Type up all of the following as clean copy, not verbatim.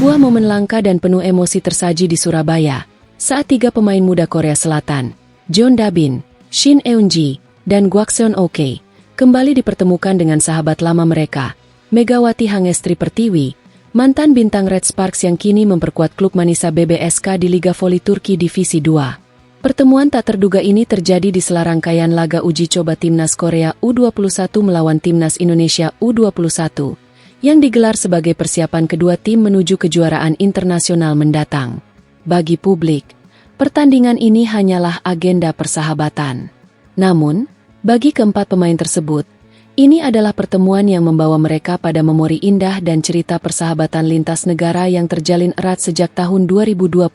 Sebuah momen langka dan penuh emosi tersaji di Surabaya, saat tiga pemain muda Korea Selatan, Jeon Dabin, Shin Eun-ji, dan Kwakseon Ok, kembali dipertemukan dengan sahabat lama mereka, Megawati Hangestri Pertiwi, mantan bintang Red Sparks yang kini memperkuat klub Manisa BBSK di Liga Voli Turki Divisi 2. Pertemuan tak terduga ini terjadi di sela rangkaian laga uji coba Timnas Korea U21 melawan Timnas Indonesia U21, yang digelar sebagai persiapan kedua tim menuju kejuaraan internasional mendatang. Bagi publik, pertandingan ini hanyalah agenda persahabatan. Namun, bagi keempat pemain tersebut, ini adalah pertemuan yang membawa mereka pada memori indah dan cerita persahabatan lintas negara yang terjalin erat sejak tahun 2022.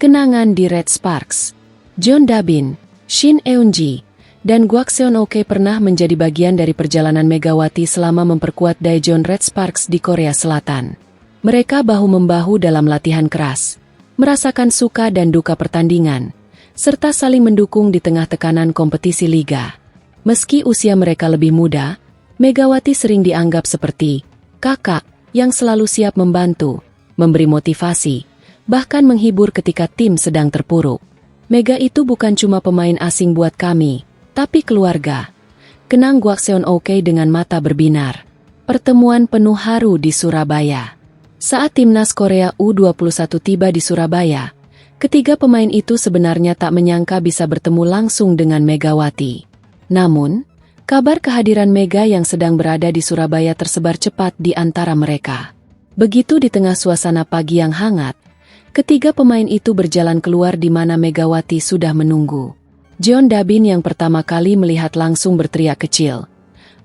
Kenangan di Red Sparks. Jeon Dabin, Shin Eun-ji, dan Kwakseon Ok pernah menjadi bagian dari perjalanan Megawati selama memperkuat Daejeon Red Sparks di Korea Selatan. Mereka bahu-membahu dalam latihan keras, merasakan suka dan duka pertandingan, serta saling mendukung di tengah tekanan kompetisi liga. Meski usia mereka lebih muda, Megawati sering dianggap seperti kakak yang selalu siap membantu, memberi motivasi, bahkan menghibur ketika tim sedang terpuruk. Mega itu bukan cuma pemain asing buat kami, tapi keluarga. Kenang Kwakseon Ok dengan mata berbinar. Pertemuan penuh haru di Surabaya. Saat Timnas Korea U21 tiba di Surabaya, ketiga pemain itu sebenarnya tak menyangka bisa bertemu langsung dengan Megawati. Namun, kabar kehadiran Mega yang sedang berada di Surabaya tersebar cepat di antara mereka. Begitu di tengah suasana pagi yang hangat, ketiga pemain itu berjalan keluar di mana Megawati sudah menunggu. Jeon Dabin yang pertama kali melihat langsung berteriak kecil,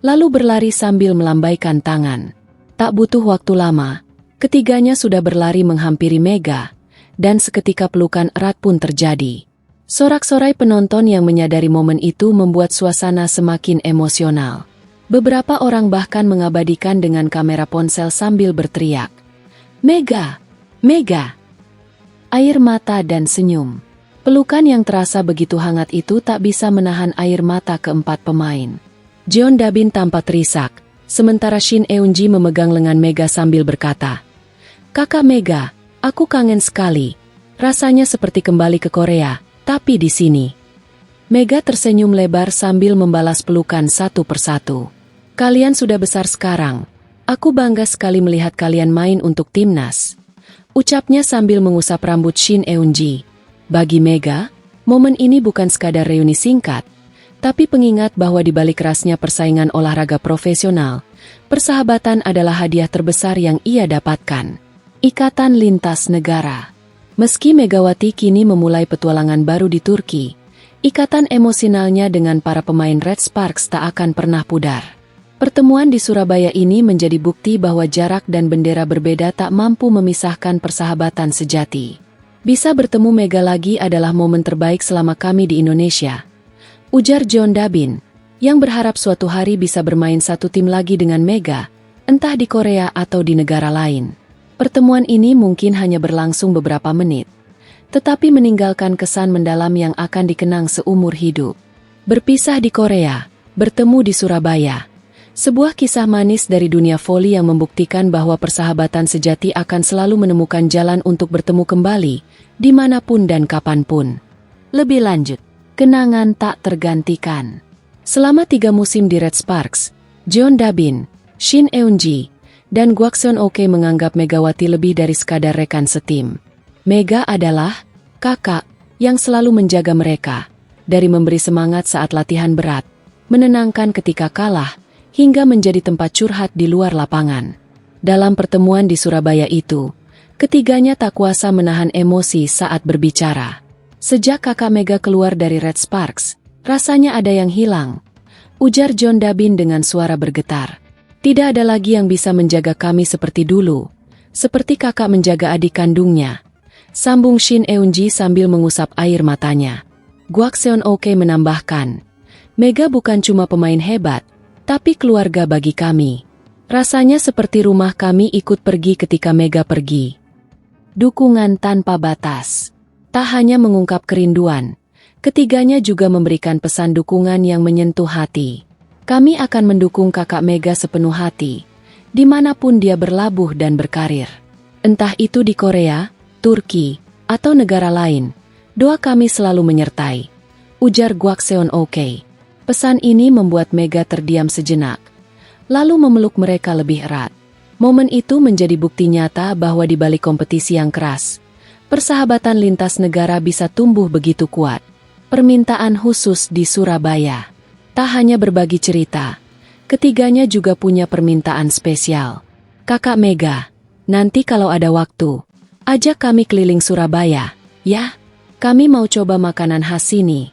lalu berlari sambil melambaikan tangan. Tak butuh waktu lama, ketiganya sudah berlari menghampiri Mega, dan seketika pelukan erat pun terjadi. Sorak-sorai penonton yang menyadari momen itu membuat suasana semakin emosional. Beberapa orang bahkan mengabadikan dengan kamera ponsel sambil berteriak, "Mega! Mega!" Air mata dan senyum. Pelukan yang terasa begitu hangat itu tak bisa menahan air mata keempat pemain. Jeon Dabin tampak terisak, sementara Shin Eun-ji memegang lengan Mega sambil berkata, "Kakak Mega, aku kangen sekali. Rasanya seperti kembali ke Korea, tapi di sini." Mega tersenyum lebar sambil membalas pelukan satu persatu. "Kalian sudah besar sekarang. Aku bangga sekali melihat kalian main untuk timnas," ucapnya sambil mengusap rambut Shin Eun-ji. Bagi Mega, momen ini bukan sekadar reuni singkat, tapi pengingat bahwa di balik kerasnya persaingan olahraga profesional, persahabatan adalah hadiah terbesar yang ia dapatkan. Ikatan lintas negara. Meski Megawati kini memulai petualangan baru di Turki, ikatan emosionalnya dengan para pemain Red Sparks tak akan pernah pudar. Pertemuan di Surabaya ini menjadi bukti bahwa jarak dan bendera berbeda tak mampu memisahkan persahabatan sejati. "Bisa bertemu Mega lagi adalah momen terbaik selama kami di Indonesia," ujar Jeon Dabin, yang berharap suatu hari bisa bermain satu tim lagi dengan Mega, entah di Korea atau di negara lain. Pertemuan ini mungkin hanya berlangsung beberapa menit, tetapi meninggalkan kesan mendalam yang akan dikenang seumur hidup. Berpisah di Korea, bertemu di Surabaya. Sebuah kisah manis dari dunia voli yang membuktikan bahwa persahabatan sejati akan selalu menemukan jalan untuk bertemu kembali, dimanapun dan kapanpun. Lebih lanjut, kenangan tak tergantikan. Selama 3 musim di Red Sparks, Jeon Dabin, Shin Eun-ji, dan Kwakseon Ok menganggap Megawati lebih dari sekadar rekan setim. Mega adalah kakak yang selalu menjaga mereka, dari memberi semangat saat latihan berat, menenangkan ketika kalah, hingga menjadi tempat curhat di luar lapangan. Dalam pertemuan di Surabaya itu, ketiganya tak kuasa menahan emosi saat berbicara. "Sejak kakak Mega keluar dari Red Sparks, rasanya ada yang hilang," ujar Jeon Dabin dengan suara bergetar. "Tidak ada lagi yang bisa menjaga kami seperti dulu, seperti kakak menjaga adik kandungnya," sambung Shin Eun-ji sambil mengusap air matanya. Kwakseon Ok menambahkan, "Mega bukan cuma pemain hebat, tapi keluarga bagi kami. Rasanya seperti rumah kami ikut pergi ketika Mega pergi." Dukungan tanpa batas. Tak hanya mengungkap kerinduan, ketiganya juga memberikan pesan dukungan yang menyentuh hati. "Kami akan mendukung kakak Mega sepenuh hati, dimanapun dia berlabuh dan berkarir. Entah itu di Korea, Turki, atau negara lain, doa kami selalu menyertai, ujar Gwakseon OK. Pesan ini membuat Mega terdiam sejenak, lalu memeluk mereka lebih erat. Momen itu menjadi bukti nyata bahwa di balik kompetisi yang keras, persahabatan lintas negara bisa tumbuh begitu kuat. Permintaan khusus di Surabaya. Tak hanya berbagi cerita, ketiganya juga punya permintaan spesial. Kakak Mega, nanti kalau ada waktu, ajak kami keliling Surabaya, ya? Kami mau coba makanan khas sini,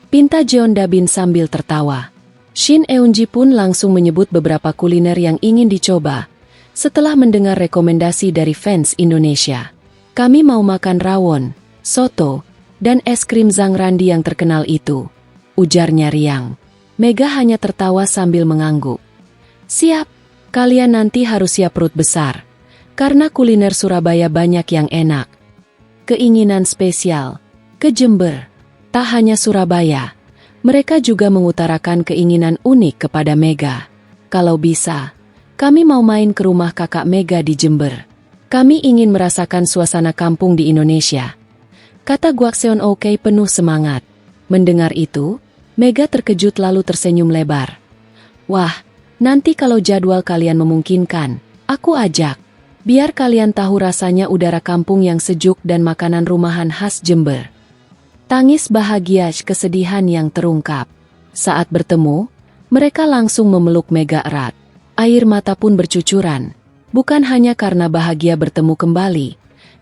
pinta Jeon Dabin sambil tertawa. Shin Eun-ji pun langsung menyebut beberapa kuliner yang ingin dicoba, setelah mendengar rekomendasi dari fans Indonesia. Kami mau makan rawon, soto, dan es krim Zhang Randi yang terkenal itu, ujarnya riang. Mega hanya tertawa sambil mengangguk. Siap, kalian nanti harus siap perut besar, karena kuliner Surabaya banyak yang enak. Keinginan spesial, ke Jember. Tak hanya Surabaya, mereka juga mengutarakan keinginan unik kepada Mega. Kalau bisa, kami mau main ke rumah kakak Mega di Jember. Kami ingin merasakan suasana kampung di Indonesia, kata Gwakseon OK penuh semangat. Mendengar itu, Mega terkejut lalu tersenyum lebar. Wah, nanti kalau jadwal kalian memungkinkan, aku ajak. Biar kalian tahu rasanya udara kampung yang sejuk dan makanan rumahan khas Jember. Tangis bahagia, kesedihan yang terungkap. Saat bertemu, mereka langsung memeluk Mega erat. Air mata pun bercucuran, bukan hanya karena bahagia bertemu kembali,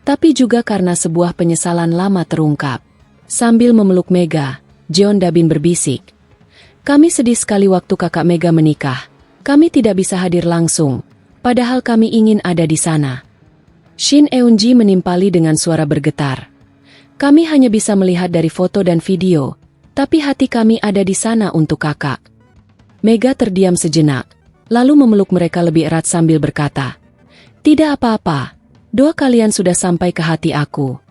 tapi juga karena sebuah penyesalan lama terungkap. Sambil memeluk Mega, Jeon Dabin berbisik, kami sedih sekali waktu kakak Mega menikah. Kami tidak bisa hadir langsung, padahal kami ingin ada di sana. Shin Eun-ji menimpali dengan suara bergetar. Kami hanya bisa melihat dari foto dan video, tapi hati kami ada di sana untuk kakak. Mega terdiam sejenak, lalu memeluk mereka lebih erat sambil berkata, tidak apa-apa, doa kalian sudah sampai ke hati aku.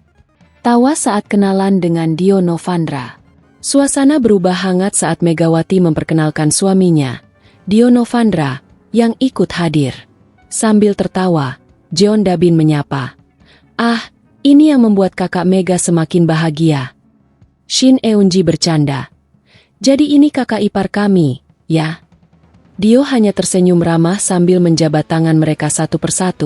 Tawa saat kenalan dengan Dio Novandra. Suasana berubah hangat saat Megawati memperkenalkan suaminya, Dio Novandra, yang ikut hadir. Sambil tertawa, Jeon Dabin menyapa. Ah, ini yang membuat kakak Mega semakin bahagia. Shin Eun-ji bercanda. Jadi ini kakak ipar kami, ya? Dio hanya tersenyum ramah sambil menjabat tangan mereka satu persatu.